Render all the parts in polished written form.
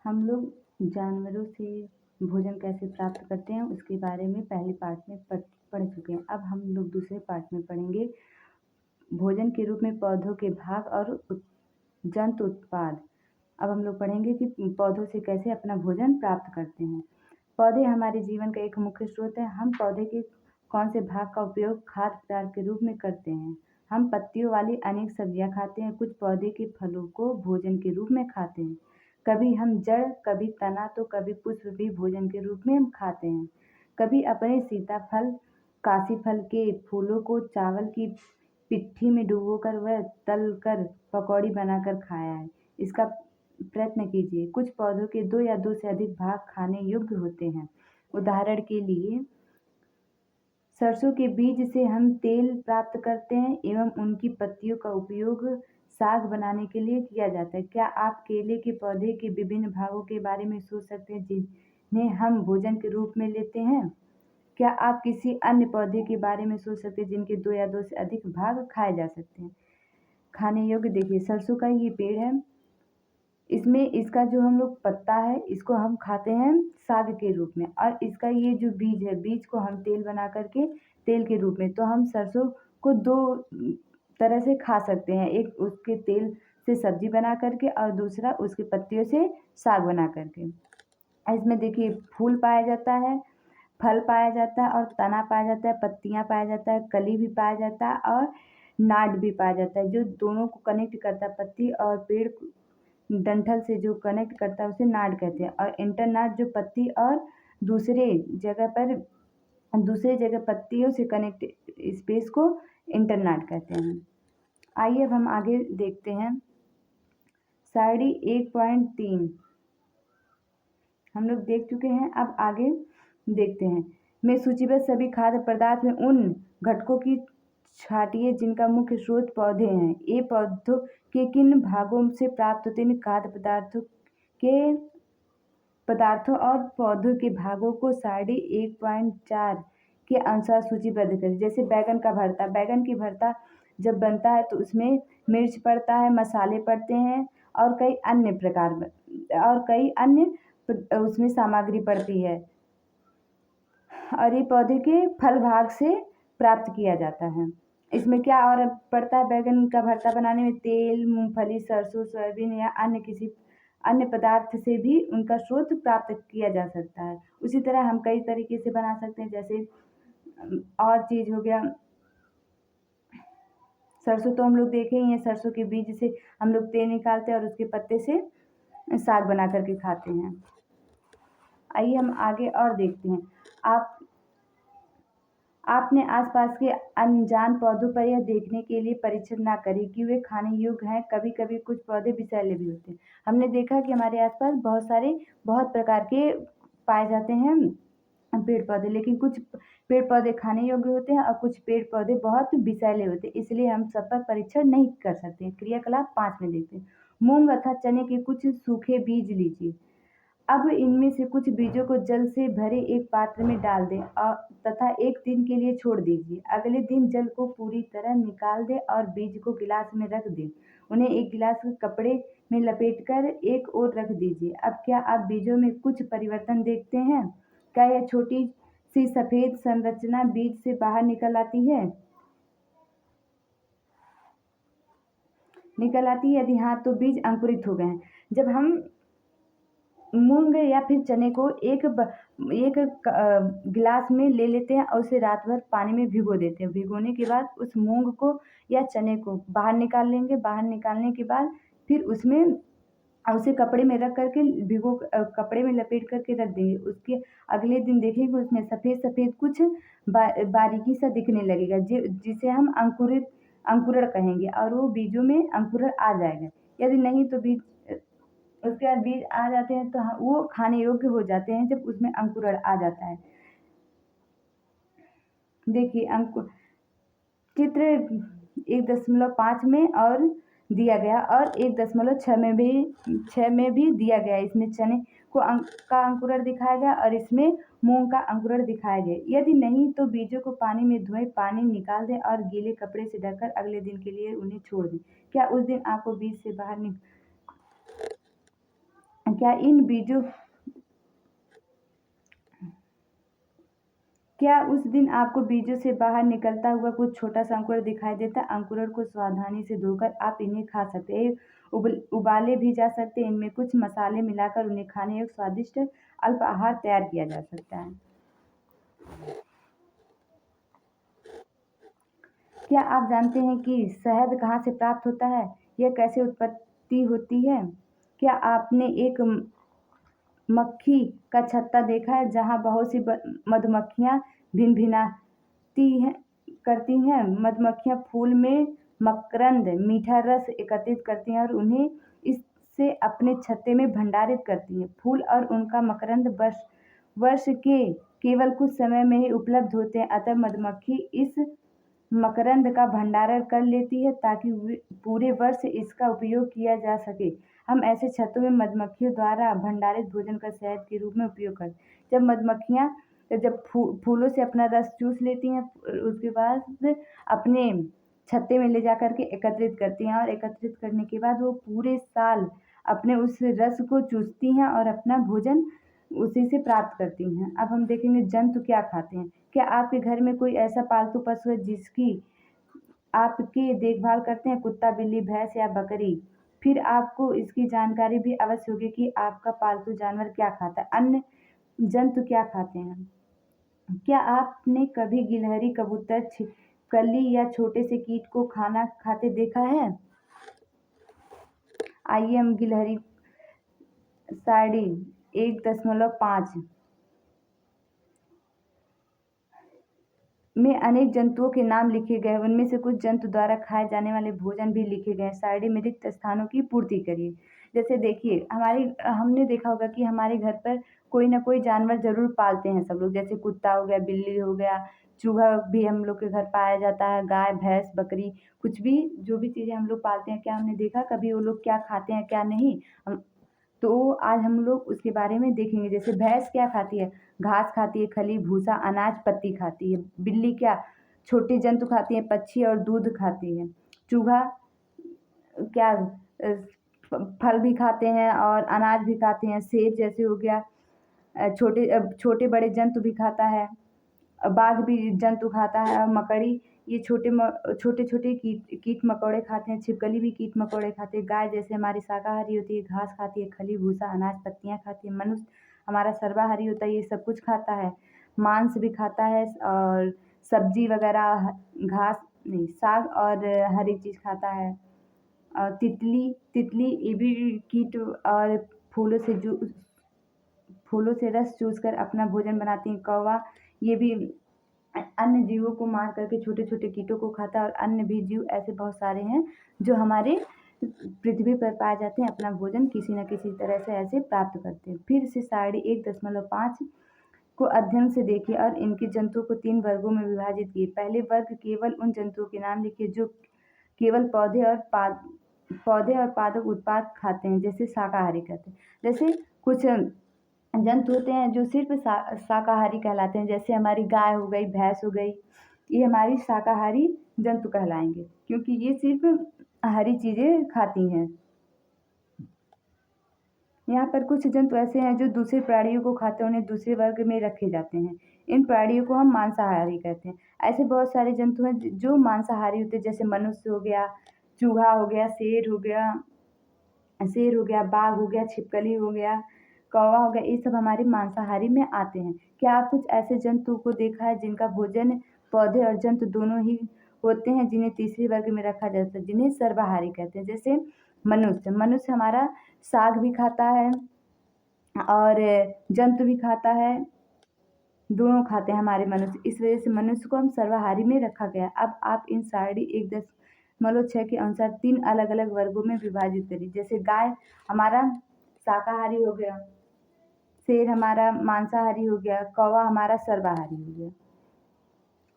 हम लोग जानवरों से भोजन कैसे प्राप्त करते हैं उसके बारे में पहले पार्ट में पढ़ चुके हैं। अब हम लोग दूसरे पार्ट में पढ़ेंगे भोजन के रूप में पौधों के भाग और जंतु उत्पाद। अब हम लोग पढ़ेंगे कि पौधों से कैसे अपना भोजन प्राप्त करते हैं। पौधे हमारे जीवन का एक मुख्य स्रोत है। हम पौधे के कौन से भाग का उपयोग खाद्य पदार्थ के रूप में करते हैं। हम पत्तियों वाली अनेक सब्जियां खाते हैं। कुछ पौधे के फलों को भोजन के रूप में खाते हैं। कभी हम जड़, कभी तना तो कभी पुष्प भी भोजन के रूप में हम खाते हैं। कभी अपने सीताफल, काशी फल के फूलों को चावल की पिट्ठी में डुबोकर व तल कर पकौड़ी बनाकर खाया है। इसका प्रयत्न कीजिए। कुछ पौधों के 2 या 2 से अधिक भाग खाने योग्य होते हैं। उदाहरण के लिए सरसों के बीज से हम तेल प्राप्त करते हैं एवं उनकी पत्तियों का उपयोग साग बनाने के लिए किया जाता है। क्या आप केले के पौधे के विभिन्न भागों के बारे में सोच सकते हैं जिन्हें हम भोजन के रूप में लेते हैं? क्या आप किसी अन्य पौधे के बारे में सोच सकते हैं जिनके 2 या 2 से अधिक भाग खाए जा सकते हैं? खाने योग्य देखिए, सरसों का ये पेड़ है। इसमें इसका जो हम लोग पत्ता है इसको हम खाते हैं साग के रूप में, और इसका ये जो बीज है, बीज को हम तेल बना करके तेल के रूप में, तो हम सरसों को 2 तरह से खा सकते हैं। एक उसके तेल से सब्जी बना करके और दूसरा उसके पत्तियों से साग बना करके। इसमें देखिए फूल पाया जाता है, फल पाया जाता है और तना पाया जाता है, पत्तियां पाया जाता है, कली भी पाया जाता है और नाट भी पाया जाता है। जो दोनों को कनेक्ट करता है, पत्ती और पेड़ डंठल से जो कनेक्ट करता है उसे नाट कहते हैं। और इंटरनाट जो पत्ती और दूसरे जगह पत्तियों से कनेक्ट स्पेस को इंटरनाट कहते हैं। आइए अब हम आगे देखते हैं। शायरी 1.3 हम लोग देख चुके हैं। अब आगे देखते हैं। मैं सूचीबद्ध सभी खाद्य पदार्थ में उन घटकों की छांटिए जिनका मुख्य स्रोत पौधे हैं। ये पौधों के किन भागों से प्राप्त होते हैं? खाद्य पदार्थों और पौधों के भागों को शायरी 1.4 के अनुसार सूचीबद्ध करें। जैसे बैगन का भरता, बैगन की भरता जब बनता है तो उसमें मिर्च पड़ता है, मसाले पड़ते हैं और कई अन्य उसमें सामग्री पड़ती है, और ये पौधे के फल भाग से प्राप्त किया जाता है। इसमें क्या और पड़ता है? बैगन का भरता बनाने में तेल, मूंगफली, सरसों, सोयाबीन या अन्य किसी अन्य पदार्थ से भी उनका स्रोत प्राप्त किया जा सकता है। उसी तरह हम कई तरीके से बना सकते हैं। जैसे और चीज़ हो गया, सरसों तो हम लोग देखे ही हैं। सरसों के बीज से हम लोग तेल निकालते हैं और उसके पत्ते से साग बना करके खाते हैं। आइए हम आगे और देखते हैं। आपने आसपास के अनजान पौधों पर यह देखने के लिए परीक्षण ना करें कि वे खाने योग्य हैं। कभी कभी कुछ पौधे विषैले भी होते हैं। हमने देखा कि हमारे आसपास बहुत प्रकार के पाए जाते हैं पेड़ पौधे, लेकिन कुछ पेड़ पौधे खाने योग्य होते हैं और कुछ पेड़ पौधे बहुत विषैले होते हैं, इसलिए हम सब पर परीक्षण नहीं कर सकते। क्रियाकलाप 5 में देखते हैं। मूंग अथवा चने के कुछ सूखे बीज लीजिए। अब इनमें से कुछ बीजों को जल से भरे एक पात्र में डाल दें और तथा 1 दिन के लिए छोड़ दीजिए। अगले दिन जल को पूरी तरह निकाल दें और बीज को गिलास में रख दें। उन्हें एक गिलास के कपड़े में लपेटकर एक ओर रख दीजिए। अब क्या आप बीजों में कुछ परिवर्तन देखते हैं? क्या यह छोटी सी सफेद संरचना बीज से बाहर निकल आती है? यदि हाँ तो बीज अंकुरित हो गए हैं। जब हम मूंग या फिर चने को एक गिलास में ले लेते हैं और उसे रात भर पानी में भिगो देते हैं। भिगोने के बाद उस मूंग को या चने को बाहर निकाल लेंगे। बाहर निकालने के बाद फिर उसे कपड़े में रख करके कपड़े में लपेट करके रख देंगे। उसके अगले दिन देखेंगे उसमें सफ़ेद सफ़ेद कुछ बारीकी सा दिखने लगेगा, जिसे हम अंकुरण कहेंगे, और वो बीजों में अंकुरण आ जाएगा। यदि नहीं तो उसके बाद बीज आ जाते हैं तो वो खाने योग्य हो जाते हैं जब उसमें अंकुरण आ जाता है। देखिए चित्र 1.5 में और दिया गया और 1.6 में भी दिया गया। इसमें चने का अंकुरण दिखाया गया और इसमें मूंग का अंकुरण दिखाया गया। यदि नहीं तो बीजों को पानी में धोएं, पानी निकाल दें और गीले कपड़े से ढककर अगले दिन के लिए उन्हें छोड़ दें। क्या उस दिन आपको बीज से बाहर क्या उस दिन आपको बीजों से बाहर निकलता हुआ कुछ छोटा सा अंकुर दिखाई देता? अंकुर को सावधानी से धोकर आप इन्हें खा सकते हैं। उबाले भी जा सकते हैं। इनमें कुछ मसाले मिलाकर उन्हें खाने योग्य स्वादिष्ट अल्पाहार तैयार किया जा सकता है। क्या आप जानते हैं कि शहद कहाँ से प्राप्त होता है? यह कैसे उत्पत्ति होती है? क्या आपने एक मक्खी का छत्ता देखा है जहाँ बहुत सी मधुमक्खियाँ करती हैं? मधुमक्खियाँ फूल में मकरंद मीठा रस एकत्रित करती हैं और उन्हें इससे अपने छत्ते में भंडारित करती हैं। फूल और उनका मकरंद वर्ष के केवल कुछ समय में ही उपलब्ध होते हैं, अतः मधुमक्खी इस मकरंद का भंडारण कर लेती है ताकि पूरे वर्ष इसका उपयोग किया जा सके। हम ऐसे छत्तों में मधुमक्खियों द्वारा भंडारित भोजन का शहद के रूप में उपयोग करते। जब मधुमक्खियाँ फूलों से अपना रस चूस लेती हैं, उसके बाद अपने छत्ते में ले जा कर के एकत्रित करती हैं और एकत्रित करने के बाद वो पूरे साल अपने उस रस को चूसती हैं और अपना भोजन उसी से प्राप्त करती हैं। अब हम देखेंगे जंतु क्या खाते हैं। क्या आपके घर में कोई ऐसा पालतू पशु है जिसकी आपकी देखभाल करते हैं? कुत्ता, बिल्ली, भैंस या बकरी? फिर आपको इसकी जानकारी भी अवश्य होगी कि आपका पालतू जानवर क्या खाता है। अन्य जंतु क्या खाते हैं? क्या आपने कभी गिलहरी, कबूतर, छिपकली या छोटे से कीट को खाना खाते देखा है? आइए हम गिलहरी 1.5 में अनेक जंतुओं के नाम लिखे गए। उनमें से कुछ जंतु द्वारा खाए जाने वाले भोजन भी लिखे गए। सारणी में रिक्त स्थानों की पूर्ति करिए। जैसे देखिए, हमने देखा होगा कि हमारे घर पर कोई ना कोई जानवर जरूर पालते हैं सब लोग। जैसे कुत्ता हो गया, बिल्ली हो गया, चूहा भी हम लोग के घर पाया जाता है, गाय, भैंस, बकरी, कुछ भी जो भी चीज़ें हम लोग पालते हैं। क्या हमने देखा कभी वो लोग क्या खाते हैं क्या नहीं? तो आज हम लोग उसके बारे में देखेंगे। जैसे भैंस क्या खाती है? घास खाती है, खली, भूसा, अनाज, पत्ती खाती है। बिल्ली क्या? छोटे जंतु खाती है, पक्षी और दूध खाती है। चूहा क्या? फल भी खाते हैं और अनाज भी खाते हैं। शेर जैसे हो गया, छोटे बड़े जंतु भी खाता है। बाघ भी जंतु खाता है। और मकड़ी ये छोटे छोटे कीट मकोड़े खाते हैं। छिपकली भी कीट मकोड़े खाते हैं। गाय जैसे हमारी शाकाहारी होती है, घास खाती है, खली, भूसा, अनाज, पत्तियाँ खाती है। मनुष्य हमारा सर्वाहारी होता है, ये सब कुछ खाता है, मांस भी खाता है और सब्जी वगैरह, घास नहीं, साग और हरी चीज़ खाता है। और तितली ये भी कीट और फूलों से रस चूसकर अपना भोजन बनाती हैं। कौवा ये भी अन्य जीवों को मार करके छोटे छोटे कीटों को खाता है। और अन्य भी जीव ऐसे बहुत सारे हैं जो हमारे पृथ्वी पर पाए जाते हैं, अपना भोजन किसी न किसी तरह से ऐसे प्राप्त करते हैं। फिर से 1.5 को अध्ययन से देखिए और इनके जंतुओं को 3 वर्गों में विभाजित किए। पहले वर्ग केवल उन जंतुओं के नाम लिखिए जो केवल पौधे और पादप उत्पाद खाते हैं, जैसे शाकाहारी कहते हैं। जैसे कुछ जंतु होते हैं जो सिर्फ शाकाहारी कहलाते हैं। जैसे हमारी गाय हो गई, भैंस हो गई, ये हमारी शाकाहारी जंतु कहलाएंगे क्योंकि ये सिर्फ हरी चीज़ें खाती हैं। यहाँ पर कुछ जंतु ऐसे हैं जो दूसरे प्राणियों को खाते हैं, उन्हें दूसरे वर्ग में रखे जाते हैं। इन प्राणियों को हम मांसाहारी कहते हैं। ऐसे बहुत सारे जंतु हैं जो मांसाहारी होते हैं। जैसे मनुष्य हो गया, चूहा हो गया, शेर हो गया, बाघ हो गया, छिपकली हो गया, कौवा हो गया, ये सब हमारे मांसाहारी में आते हैं। क्या आप कुछ ऐसे जंतु को देखा है जिनका भोजन पौधे और जंतु दोनों ही होते हैं, जिन्हें तीसरे वर्ग में रखा जाता है, जिन्हें सर्वाहारी कहते हैं? जैसे मनुष्य हमारा साग भी खाता है और जंतु भी खाता है, दोनों खाते हैं हमारे मनुष्य। इस वजह से मनुष्य को हम सर्वाहारी में रखा गया। अब आप इन 1.6 के अनुसार 3 अलग अलग वर्गों में विभाजित करिए। जैसे गाय हमारा शाकाहारी हो गया, शेर हमारा मांसाहारी हो गया, कौवा हमारा सर्वाहारी हो गया।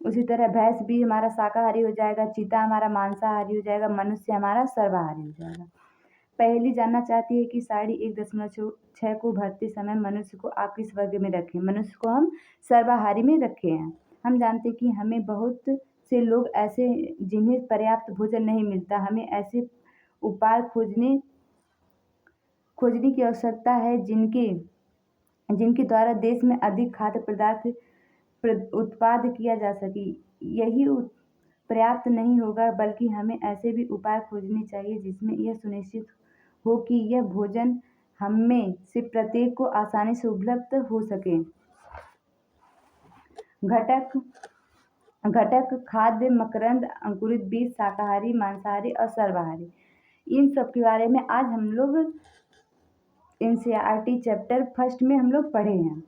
उसी तरह भैंस भी हमारा शाकाहारी हो जाएगा, चीता हमारा मांसाहारी हो जाएगा, मनुष्य हमारा सर्वाहारी हो जाएगा। पहली जानना चाहती है कि 1.6 को भरते समय मनुष्य को आप किस वर्ग में रखें? मनुष्य को हम सर्वाहारी में रखे हैं। हम जानते हैं कि हमें बहुत से लोग ऐसे जिन्हें पर्याप्त भोजन नहीं मिलता, हमें ऐसे उपाय खोजने की आवश्यकता है जिनके द्वारा देश में अधिक खाद्य पदार्थ उत्पाद किया जा सके। यही पर्याप्त नहीं होगा, बल्कि हमें ऐसे भी उपाय खोजने चाहिए जिसमें यह सुनिश्चित हो कि यह भोजन हमें से प्रत्येक को आसानी से उपलब्ध हो सके। घटक खाद्य, मकरंद, अंकुरित बीज, शाकाहारी, मांसाहारी और सर्वाहारी, इन सब के बारे में आज हम लोग NCERT चैप्टर फर्स्ट में हम लोग पढ़े हैं।